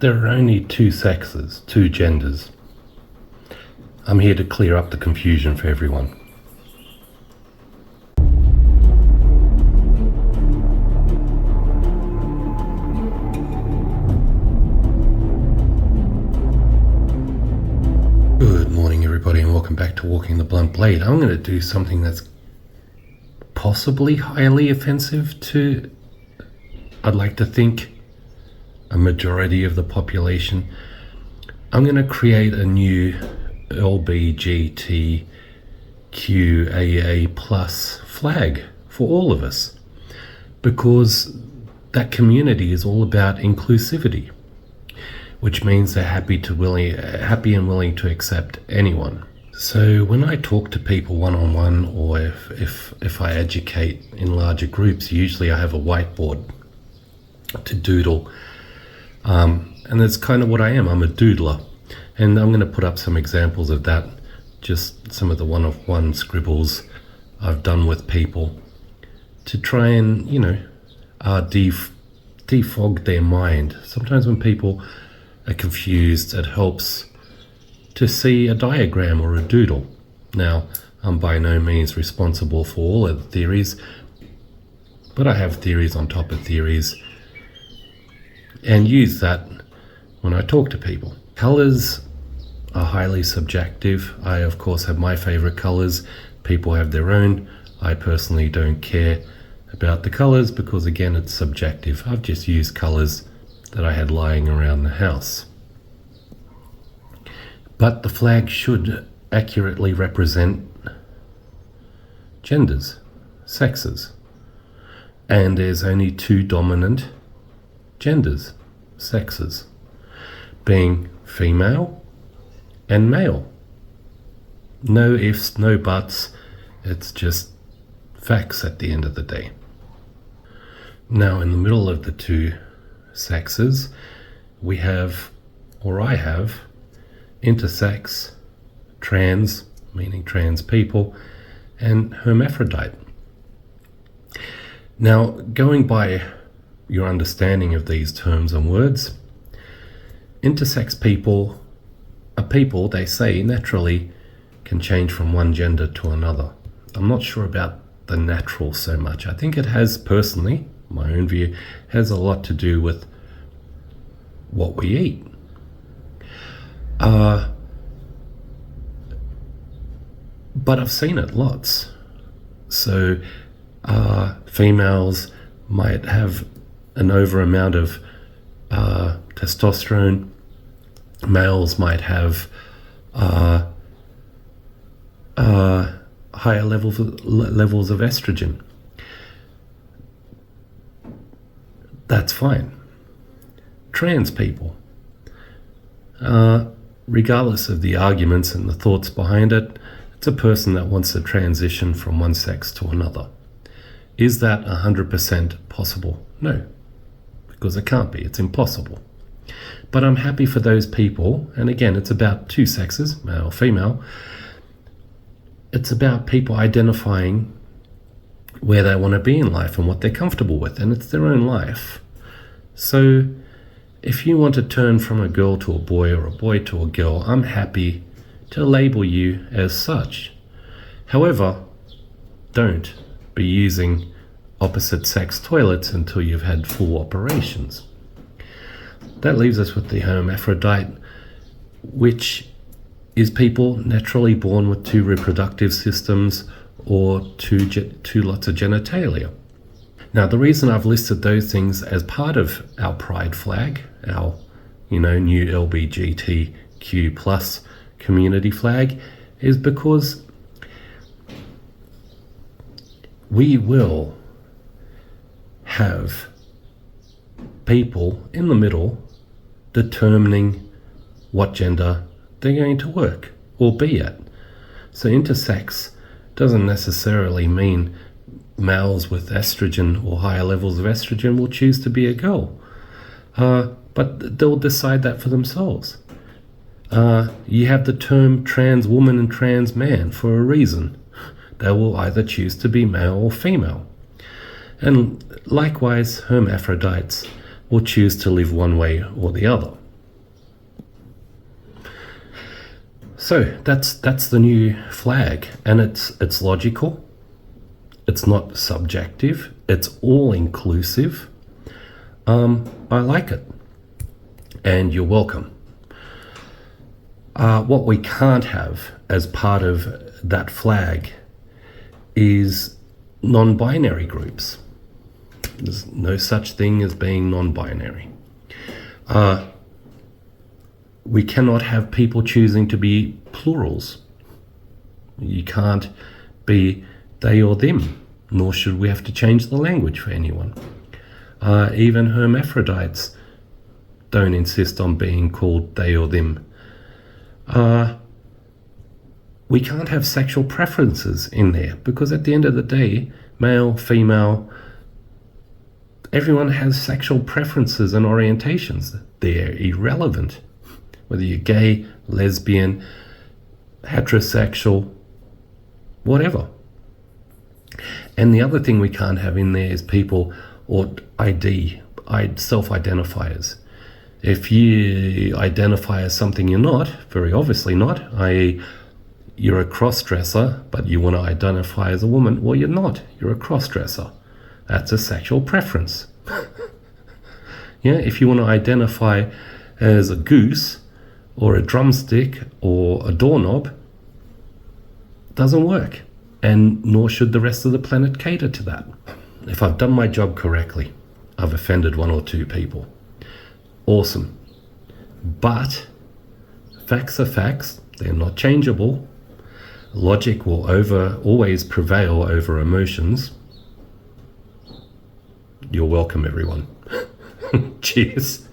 There are only two sexes, two genders. I'm here to clear up the confusion for everyone. Good morning, everybody, and welcome back to Walking the Blunt Blade. I'm going to do something that's possibly highly offensive to, I'd like to think, a majority of the population. I'm going to create a new LGBTQAA plus flag for all of us, because that community is all about inclusivity, which means they're happy and willing to accept anyone. So when I talk to people one-on-one, or if I educate in larger groups, usually I have a whiteboard to doodle. And that's kind of what I am. I'm a doodler. And I'm going to put up some examples of that, just some of the one-on-one scribbles I've done with people to try and, defog their mind. Sometimes when people are confused, it helps to see a diagram or a doodle. Now, I'm by no means responsible for all of the theories, but I have theories on top of theories and use that when I talk to people. Colors are highly subjective. I, of course, have my favorite colors. People have their own. I personally don't care about the colors because, again, it's subjective. I've just used colors that I had lying around the house. But the flag should accurately represent genders, sexes. And there's only two dominant genders, sexes, being female and male. No ifs, no buts, it's just facts at the end of the day. Now, in the middle of the two sexes, we have, or I have, intersex, trans, meaning trans people, and hermaphrodite. Now, going by your understanding of these terms and words, intersex people are people, they say, naturally can change from one gender to another. I'm not sure about the natural so much. I think it has, personally, my own view, has a lot to do with what we eat. But I've seen it lots. So females might have an over amount of testosterone. Males might have higher levels of estrogen. That's fine. Trans people, regardless of the arguments and the thoughts behind it, it's a person that wants to transition from one sex to another. Is that 100% possible? No, because it can't be. It's impossible. But I'm happy for those people, and again, it's about two sexes, male or female. It's about people identifying where they want to be in life and what they're comfortable with, and it's their own life. So if you want to turn from a girl to a boy or a boy to a girl, I'm happy to label you as such. However, don't be using opposite sex toilets until you've had full operations. That leaves us with the hermaphrodite, which is people naturally born with two reproductive systems or two lots of genitalia. Now, the reason I've listed those things as part of our pride flag, our new LGBTQ plus community flag, is because we will have people in the middle determining what gender they're going to work or be at. So intersex doesn't necessarily mean males with estrogen or higher levels of estrogen will choose to be a girl, but they'll decide that for themselves. You have the term trans woman and trans man for a reason. They will either choose to be male or female. And likewise, hermaphrodites will choose to live one way or the other. So that's the new flag, and it's logical. It's not subjective. It's all inclusive. I like it, and you're welcome. What we can't have as part of that flag is non-binary groups. There's no such thing as being non-binary. We cannot have people choosing to be plurals. You can't be they or them, nor should we have to change the language for anyone. Even hermaphrodites don't insist on being called they or them. We can't have sexual preferences in there, because at the end of the day, male, female, everyone has sexual preferences and orientations. They're irrelevant. Whether you're gay, lesbian, heterosexual, whatever. And the other thing we can't have in there is people or self-identifiers. If you identify as something you're not, very obviously not, i.e. you're a cross-dresser, but you want to identify as a woman, well, you're not. You're a cross-dresser. That's a sexual preference. Yeah, if you want to identify as a goose or a drumstick or a doorknob, doesn't work. And nor should the rest of the planet cater to that. If I've done my job correctly, I've offended one or two people. Awesome. But facts are facts. They're not changeable. Logic will always prevail over emotions. You're welcome, everyone. Cheers.